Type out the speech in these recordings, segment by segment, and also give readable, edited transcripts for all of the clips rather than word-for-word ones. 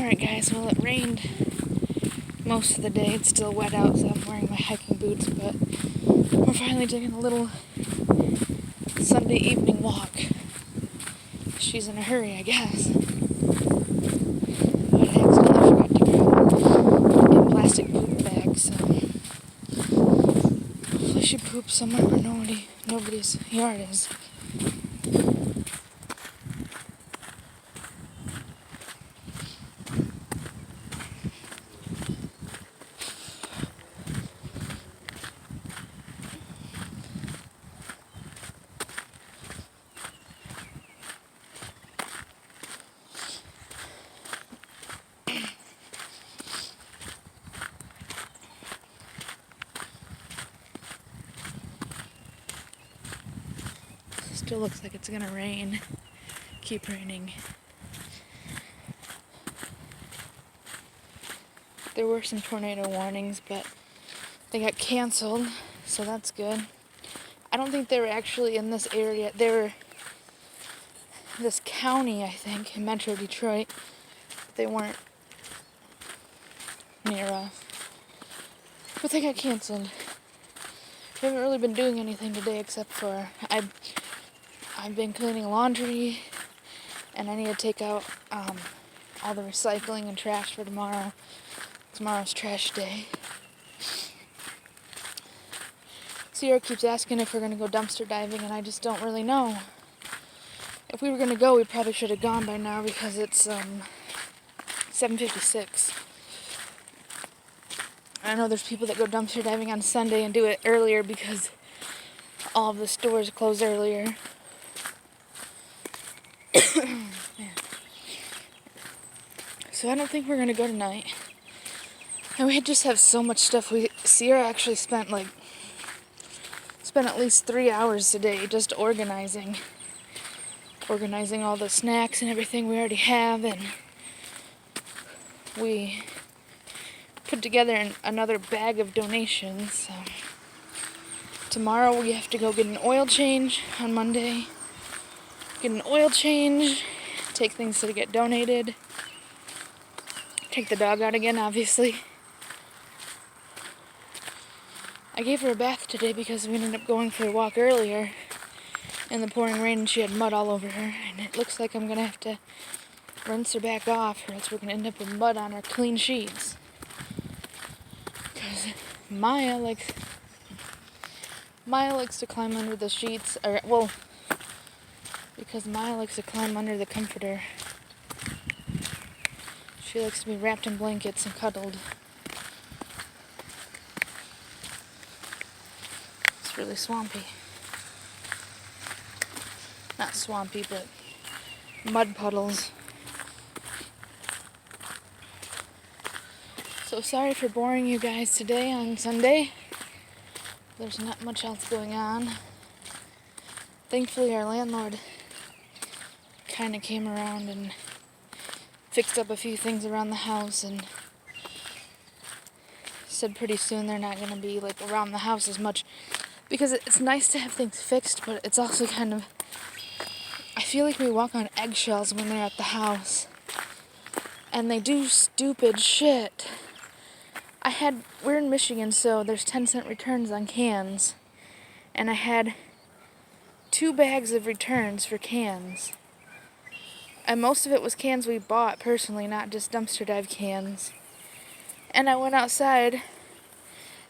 Alright guys, well it rained most of the day. It's still wet out, so I'm wearing my hiking boots, but we're finally taking a little Sunday evening walk. She's in a hurry, I guess. But I accidentally forgot to grab a plastic poop bag, so hopefully she poops somewhere where nobody's yard is. Still looks like it's gonna rain. Keep raining. There were some tornado warnings, but they got canceled, so that's good. I don't think they were actually in this area. They were this county, I think, in Metro Detroit. But they weren't near us. But they got canceled. We haven't really been doing anything today except for I've been cleaning laundry, and I need to take out all the recycling and trash for tomorrow. Tomorrow's trash day. Sierra keeps asking if we're going to go dumpster diving, and I just don't really know. If we were going to go, we probably should have gone by now because it's 7:56. I know there's people that go dumpster diving on Sunday and do it earlier because all of the stores close earlier. So I don't think we're gonna go tonight. And we just have so much stuff. Sierra actually spent at least 3 hours today just organizing all the snacks and everything we already have, and we put together another bag of donations. So tomorrow we have to go get an oil change on Monday. Get an oil change, take things to get donated, take the dog out again, obviously. I gave her a bath today because we ended up going for a walk earlier in the pouring rain and she had mud all over her, and it looks like I'm going to have to rinse her back off or else we're going to end up with mud on our clean sheets. Because Maya likes to climb under the sheets, because Maya likes to climb under the comforter. She likes to be wrapped in blankets and cuddled. It's really swampy. Not swampy, but mud puddles. So sorry for boring you guys today on Sunday. There's not much else going on. Thankfully, our landlord kind of came around and fixed up a few things around the house and said pretty soon they're not going to be around the house as much, because it's nice to have things fixed, but it's also kind of, I feel like we walk on eggshells when they're at the house and they do stupid shit. We're in Michigan, so there's 10-cent returns on cans, and I had 2 bags of returns for cans. And most of it was cans we bought personally, not just dumpster dive cans. And I went outside.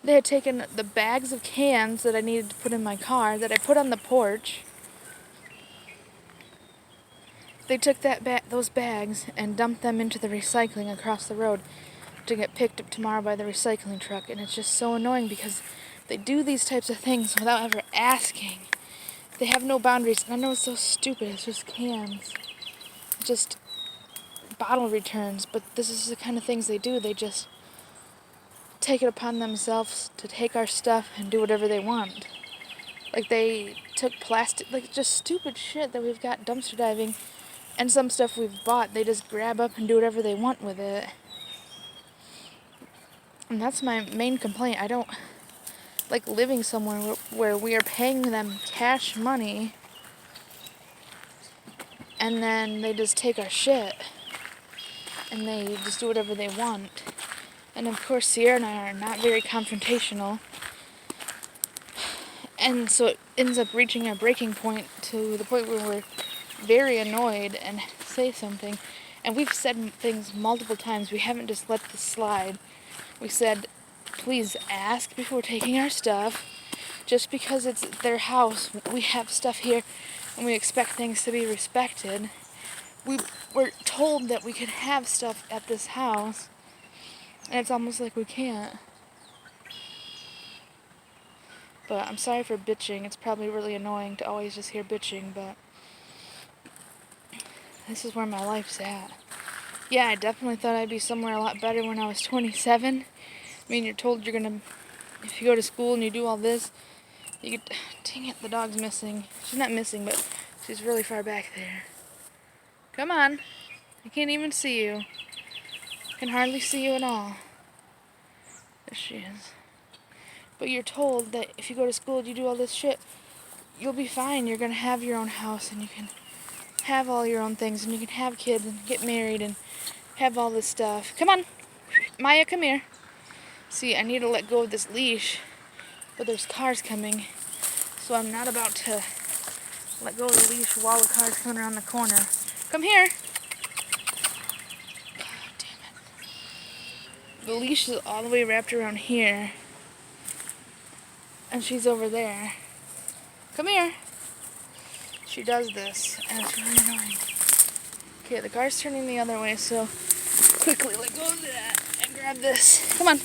They had taken the bags of cans that I needed to put in my car, that I put on the porch. They took those bags and dumped them into the recycling across the road to get picked up tomorrow by the recycling truck. And it's just so annoying because they do these types of things without ever asking. They have no boundaries. And I know it's so stupid. It's just cans. Just bottle returns, but this is the kind of things they do. They just take it upon themselves to take our stuff and do whatever they want. They took plastic, just stupid shit that we've got dumpster diving, and some stuff we've bought, they just grab up and do whatever they want with it. And that's my main complaint. I don't like living somewhere where we are paying them cash money and then they just take our shit. and they just do whatever they want. And of course, Sierra and I are not very confrontational. And so it ends up reaching a breaking point to the point where we're very annoyed and say something. And we've said things multiple times. We haven't just let this slide. We said, please ask before taking our stuff. Just because it's their house, we have stuff here, and we expect things to be respected. We were told that we could have stuff at this house, and it's almost like we can't. But I'm sorry for bitching. It's probably really annoying to always just hear bitching, but this is where my life's at. Yeah, I definitely thought I'd be somewhere a lot better when I was 27. I mean, you're told you're gonna, if you go to school and you do all this, you get, dang it, the dog's missing. She's not missing, but she's really far back there. Come on. I can't even see you. I can hardly see you at all. There she is. But you're told that if you go to school and you do all this shit, you'll be fine. You're gonna have your own house, and you can have all your own things, and you can have kids and get married and have all this stuff. Come on. Maya, come here. See, I need to let go of this leash, but there's cars coming, so I'm not about to let go of the leash while the car's coming around the corner. Come here. God damn it. The leash is all the way wrapped around here, and she's over there. Come here. She does this, and it's really annoying. Okay, the car's turning the other way, so quickly let go of that and grab this. Come on.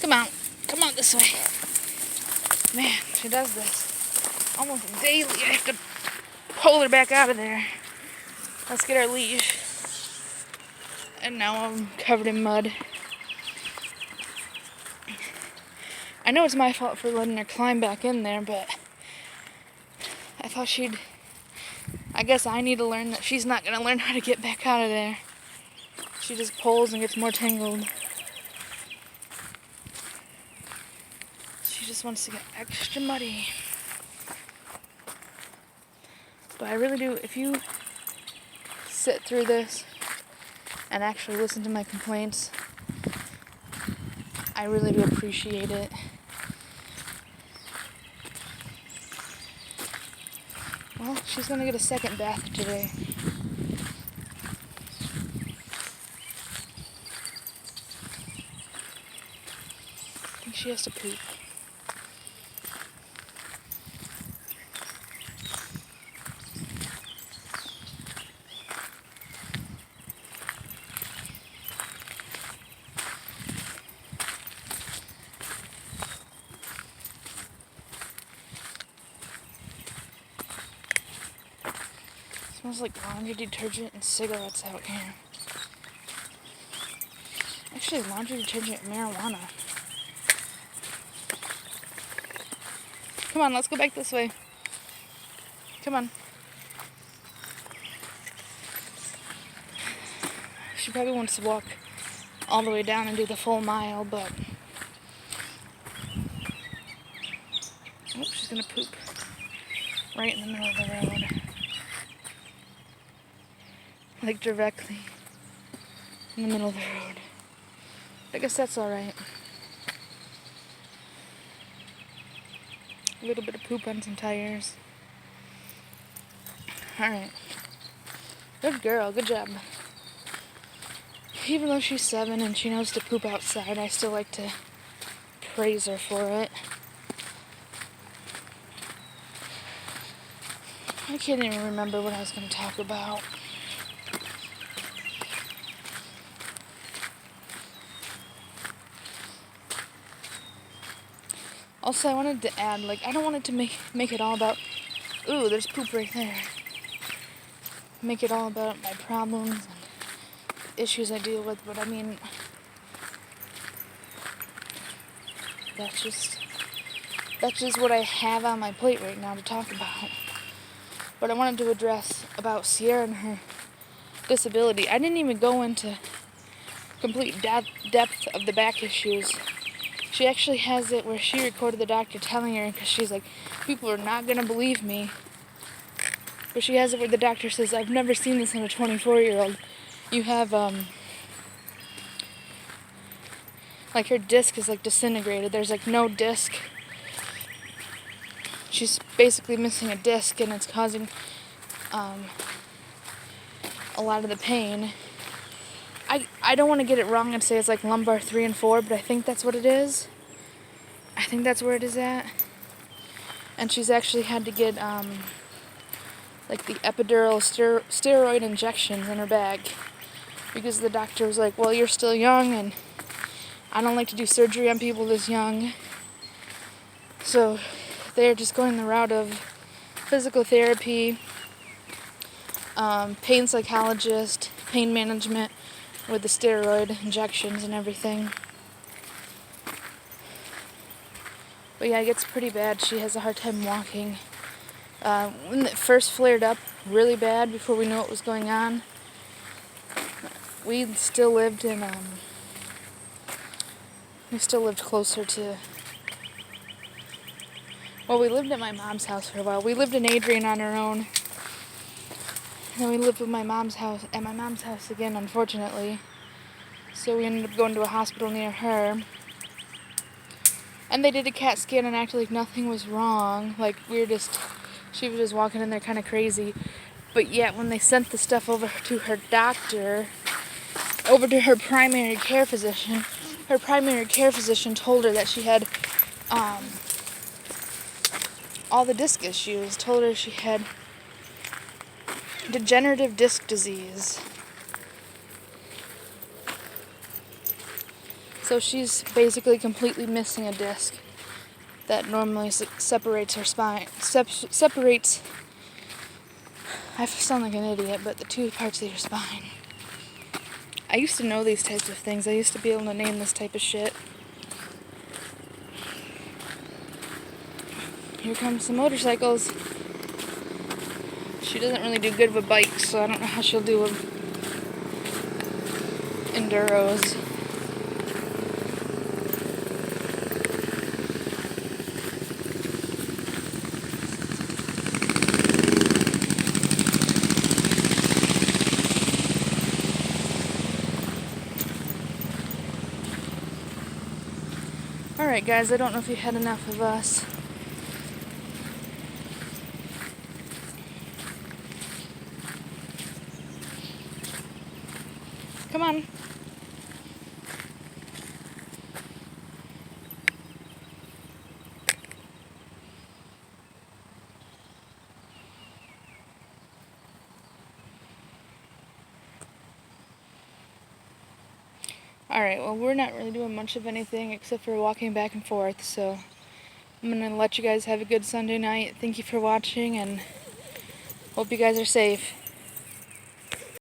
Come on. Come on this way. Man, she does this almost daily. I have to pull her back out of there. Let's get our leash. And now I'm covered in mud. I know it's my fault for letting her climb back in there, but I thought I guess I need to learn that she's not going to learn how to get back out of there. She just pulls and gets more tangled. She just wants to get extra muddy. But I really do, if you sit through this and actually listen to my complaints, I really do appreciate it. Well, she's gonna get a second bath today. I think she has to poop. Smells like laundry detergent and cigarettes out here. Actually, laundry detergent and marijuana. Come on, let's go back this way. Come on. She probably wants to walk all the way down and do the full mile, but oh, she's gonna poop right in the middle of the road. Like directly in the middle of the road. I guess that's alright. A little bit of poop on some tires. Alright. Good girl, good job. Even though she's 7 and she knows to poop outside, I still like to praise her for it. I can't even remember what I was going to talk about. Also, I wanted to add, I don't want it to make it all about, ooh, there's poop right there. Make it all about my problems and issues I deal with, but I mean, that's just what I have on my plate right now to talk about. But I wanted to address about Sierra and her disability. I didn't even go into complete depth of the back issues. She actually has it where she recorded the doctor telling her, because she's like, people are not going to believe me. But she has it where the doctor says, I've never seen this in a 24-year-old. You have like her disc is like disintegrated. There's like no disc. She's basically missing a disc, and it's causing a lot of the pain. I don't want to get it wrong and say it's like lumbar 3 and 4, but I think that's what it is. I think that's where it is at. And she's actually had to get like the epidural steroid injections in her back, because the doctor was like, well, you're still young, and I don't like to do surgery on people this young. So they're just going the route of physical therapy, pain psychologist, pain management with the steroid injections and everything. But yeah, it gets pretty bad. She has a hard time walking. When it first flared up really bad, before we knew what was going on, we still lived closer to, well, we lived at my mom's house for a while. We lived in Adrian on our own. And then we lived at my mom's house again, unfortunately. So we ended up going to a hospital near her. And they did a CAT scan and acted like nothing was wrong. Like, she was just walking in there kind of crazy. But yet, when they sent the stuff over to her doctor, over to her primary care physician told her that she had all the disc issues, told her she had degenerative disc disease. So she's basically completely missing a disc that normally separates her spine. Separates. I sound like an idiot, but the two parts of your spine. I used to know these types of things. I used to be able to name this type of shit. Here comes some motorcycles. She doesn't really do good with bikes, so I don't know how she'll do with enduros. Alright guys, I don't know if you had enough of us. Come on. Alright, well, we're not really doing much of anything except for walking back and forth, so I'm going to let you guys have a good Sunday night. Thank you for watching, and hope you guys are safe.